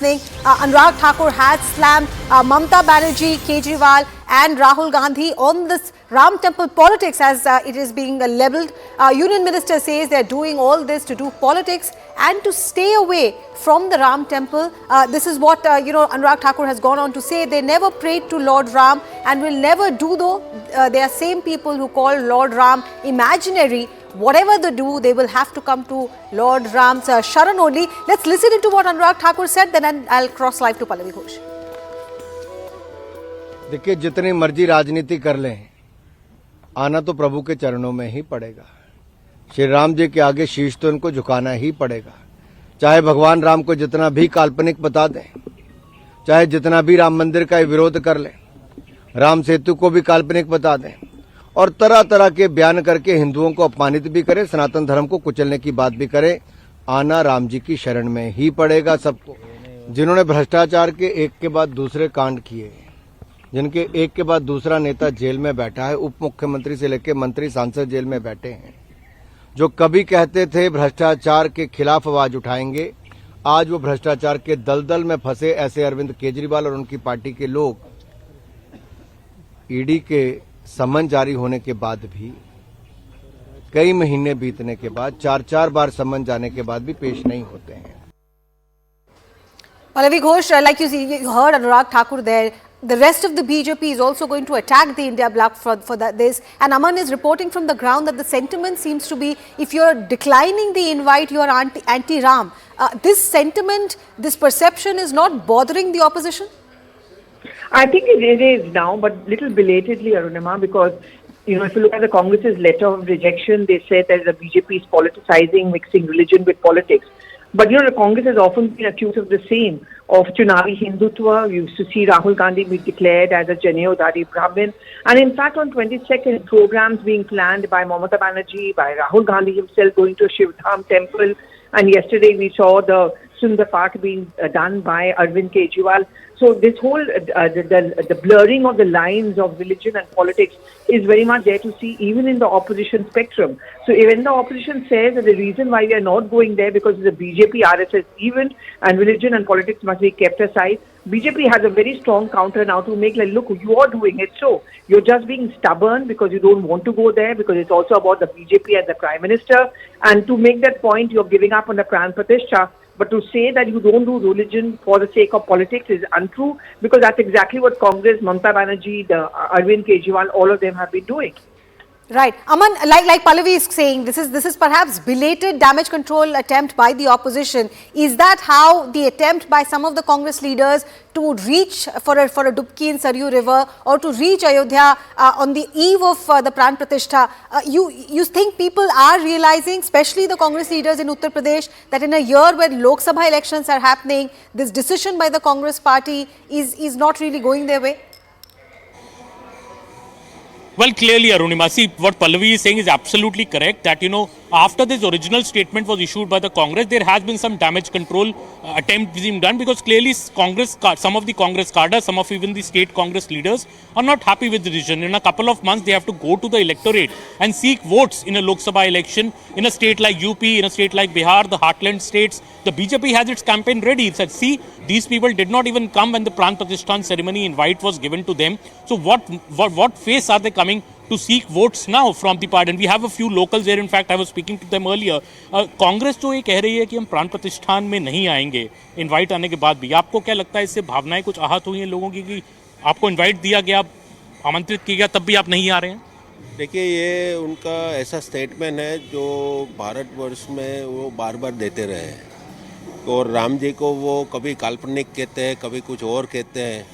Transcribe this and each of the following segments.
Anurag Thakur had slammed Mamata Banerjee, Kejriwal and Rahul Gandhi on this Ram Temple politics as it is being labelled. Union Minister says they are doing all this to do politics and to stay away from the Ram Temple. This is what Anurag Thakur has gone on to say. They never prayed to Lord Ram and will never do though. They are same people who call Lord Ram imaginary. Whatever they do, they will have to come to Lord Ram's Sharan only. Let's listen into what Anurag Thakur said, then I'll cross live to Pallavi Ghosh. देखिए, जितनी मर्जी राजनीति कर लें, आना तो प्रभु के चरणों में ही पड़ेगा। श्री राम जी के आगे शीश तो इनको झुकाना ही पड़ेगा। चाहे भगवान राम को जितना भी काल्पनिक बता दें, चाहे जितना भी राम मंदिर का विरोध कर लें, राम सेतु को भी काल्पनिक बता दें और तरह तरह के बयान करके हिंदुओं को अपमानित भी करे, सनातन धर्म को कुचलने की बात भी करे, आना राम जी की शरण में ही पड़ेगा सबको। जिन्होंने भ्रष्टाचार के एक के बाद दूसरे कांड किए, जिनके एक के बाद दूसरा नेता जेल में बैठा है, उप मुख्यमंत्री से लेकर मंत्री सांसद जेल में बैठे हैं, जो कभी कहते थे भ्रष्टाचार के खिलाफ आवाज उठाएंगे, आज वो भ्रष्टाचार के दलदल में फंसे ऐसे अरविंद केजरीवाल और उनकी पार्टी के लोग ईडी के समन जारी होने के बाद भी, कई महीने बीतने के बाद, 4-4 बार समन जाने के बाद भी पेश नहीं होते हैं। Pallavi Ghosh, like you see, you heard Anurag Thakur there. The rest of the BJP is also going to attack the India bloc for this. And Aman is reporting from the ground that the sentiment seems to be, if you're declining the invite, you're anti-Ram. This sentiment, this perception is not bothering the opposition? I think it is now, but little belatedly, Arunima, because, if you look at the Congress's letter of rejection, they said that the BJP is politicizing, mixing religion with politics. But, the Congress has often been accused of the same, of Chunavi Hindutva. We used to see Rahul Gandhi be declared as a Janayodhari Brahmin. And in fact, on 22nd, programs being planned by Mamata Banerjee, by Rahul Gandhi himself going to a Shivdham temple. And yesterday we saw the Sundar Path being done by Arvind Kejriwal. So this whole, the blurring of the lines of religion and politics is very much there to see even in the opposition spectrum. So even the opposition says that the reason why we are not going there because it's a BJP RSS event and religion and politics must be kept aside, BJP has a very strong counter now to make like, look, you are doing it so. You're just being stubborn because you don't want to go there because it's also about the BJP and the Prime Minister. And to make that point, you're giving up on the Pran Pratishtha. But to say that you don't do religion for the sake of politics is untrue because that's exactly what Congress, Mamata Banerjee, the Arvind Kejriwal, all of them have been doing. Right. Aman, like Pallavi is saying, this is perhaps belated damage control attempt by the opposition. Is that how the attempt by some of the Congress leaders to reach for a Dubki in Saryu River or to reach Ayodhya on the eve of the Pran Pratishtha, you think people are realizing, especially the Congress leaders in Uttar Pradesh, that in a year when Lok Sabha elections are happening, this decision by the Congress party is not really going their way? Well, clearly, Arunima, see, what Pallavi is saying is absolutely correct that, after this original statement was issued by the Congress, there has been some damage control attempt being done because clearly some of the Congress cadres, some of even the state Congress leaders are not happy with the decision. In a couple of months, they have to go to the electorate and seek votes in a Lok Sabha election in a state like UP, in a state like Bihar, the heartland states. The BJP has its campaign ready. It said, see, these people did not even come when the Pran Pratishthan ceremony invite was given to them. So what face are they coming to seek votes now from the party? And we have a few locals here. In fact, I was speaking to them earlier. Congress तो ये कह रही है कि हम प्राण प्रतिष्ठान में नहीं आएंगे इनवाइट आने के बाद भी। आपको क्या लगता है इससे भावनाएं कुछ आहत हुई हैं लोगों की कि आपको इनवाइट दिया गया, आमंत्रित किया गया, तब भी आप नहीं आ रहे हैं? देखिए, ये उनका ऐसा स्टेटमेंट है जो भारतवर्ष में वो बार बार देते रहे हैं और राम जी को वो कभी काल्पनिक कहते हैं, कभी कुछ और कहते हैं।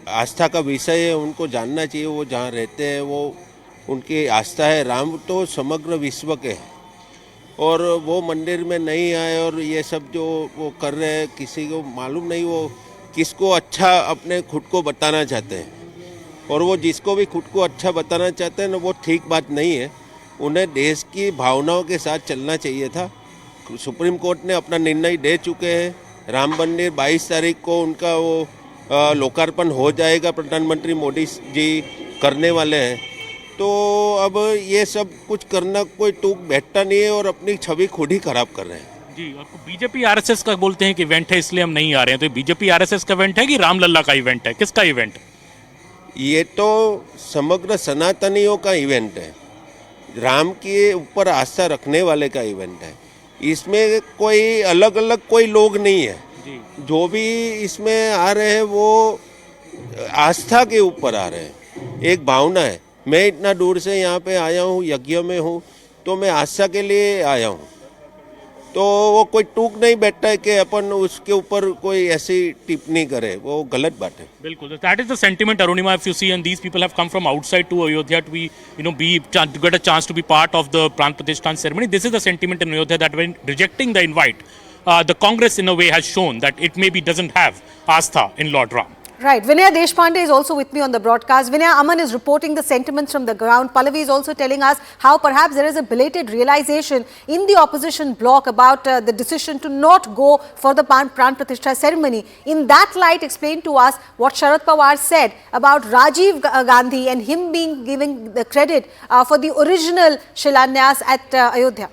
आस्था का विषय है, उनको जानना चाहिए, वो जहाँ रहते हैं वो उनकी आस्था है। राम तो समग्र विश्व के हैं और वो मंदिर में नहीं आए और ये सब जो वो कर रहे हैं, किसी को मालूम नहीं वो किसको अच्छा अपने खुद को बताना चाहते हैं और वो जिसको भी खुद को अच्छा बताना चाहते हैं ना, वो ठीक बात नहीं है। उन्हें देश की भावनाओं के साथ चलना चाहिए था। सुप्रीम कोर्ट ने अपना निर्णय दे चुके हैं। राम मंदिर 22 तारीख को उनका वो लोकार्पण हो जाएगा, प्रधानमंत्री मोदी जी करने वाले हैं। तो अब ये सब कुछ करना कोई तुक बैठता नहीं है और अपनी छवि खुद ही खराब कर रहे हैं। जी, और बीजेपी आरएसएस का बोलते हैं कि इवेंट है इसलिए हम नहीं आ रहे हैं, तो बीजेपी आरएसएस का इवेंट है कि रामलला का इवेंट है, किसका इवेंट है? ये तो समग्र सनातनियों का इवेंट है, राम के ऊपर आस्था रखने वाले का इवेंट है। इसमें कोई अलग अलग कोई लोग नहीं है। जी। जो भी इसमें आ रहे हैं वो आस्था के ऊपर आ रहे हैं, एक भावना है। मैं इतना दूर से यहाँ पे आया हूँ, यज्ञ में हूँ, तो मैं आस्था के लिए आया हूँ। तो वो कोई टूक नहीं बैठता है कि अपन उसके ऊपर कोई ऐसी टिप्पणी करे, वो गलत बात है। बिल्कुल, that is the sentiment, Arunima, if you see, and these people have come from outside to Ayodhya to be, to get a chance to be part of the Pran Pratishthan ceremony. This is the sentiment in Ayodhya, that when rejecting the invite, the Congress in a way has shown that it maybe doesn't have astha in Lord Ram. Right. Vinaya Deshpande is also with me on the broadcast. Vinaya, Aman is reporting the sentiments from the ground. Pallavi is also telling us how perhaps there is a belated realization in the opposition bloc about the decision to not go for the Pran Pratishtha ceremony. In that light, explain to us what Sharad Pawar said about Rajiv Gandhi and him being given the credit for the original Shilanyas at Ayodhya.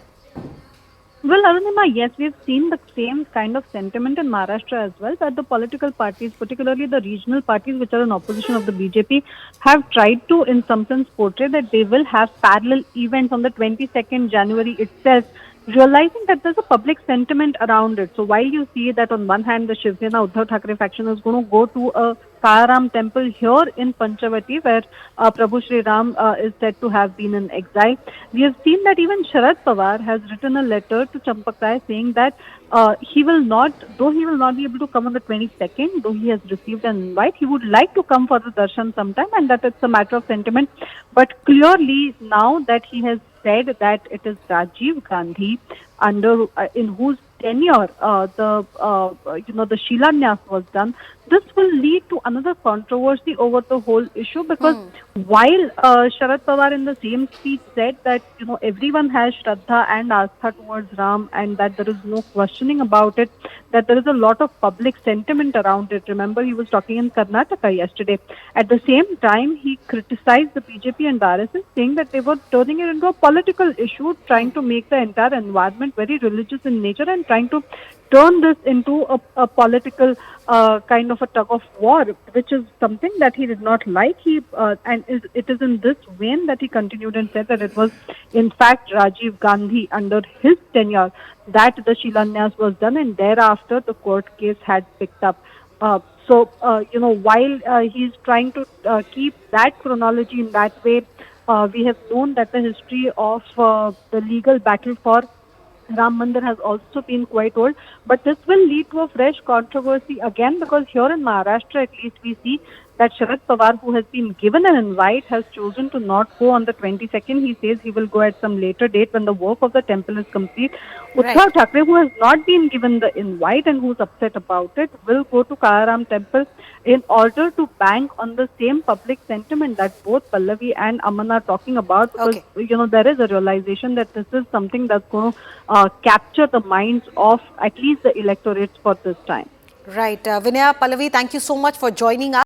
Well, Arunima, yes, we've seen the same kind of sentiment in Maharashtra as well, that the political parties, particularly the regional parties which are in opposition of the BJP, have tried to, in some sense, portray that they will have parallel events on the 22nd January itself, realizing that there's a public sentiment around it. So while you see that on one hand the Shiv Sena Uddhav Thackeray faction is going to go to a Kalaram temple here in Panchavati, where Prabhu Shri Ram is said to have been in exile, we have seen that even Sharad Pawar has written a letter to Champak Rai saying that he will not be able to come on the 22nd, though he has received an invite, he would like to come for the darshan sometime, and that it's a matter of sentiment. But clearly now that he has said that it is Rajiv Gandhi under in whose tenure the Shilanyas was done, this will lead to another controversy over the whole issue, because while Sharad Pawar in the same speech said that everyone has Shraddha and Astha towards Ram and that there is no questioning about it, that there is a lot of public sentiment around it. Remember, he was talking in Karnataka yesterday. At the same time, he criticized the BJP and the RSS, saying that they were turning it into a political issue, trying to make the entire environment very religious in nature and trying to turn this into a political kind of a tug of war, which is something that he did not like. It is in this vein that he continued and said that it was in fact Rajiv Gandhi under his tenure that the Shilanyas was done, and thereafter the court case had picked up. While he's trying to keep that chronology in that way, we have known that the history of the legal battle for Ram Mandir has also been quite old, but this will lead to a fresh controversy again, because here in Maharashtra at least we see that Sharad Pawar, who has been given an invite, has chosen to not go on the 22nd. He says he will go at some later date when the work of the temple is complete. Right. Uddhav Thackeray, who has not been given the invite and who is upset about it, will go to Kalaram temple in order to bank on the same public sentiment that both Pallavi and Aman are talking about, because there is a realization that this is something that's going to capture the minds of at least the electorates for this time. Right. Vinaya, Pallavi, thank you so much for joining us.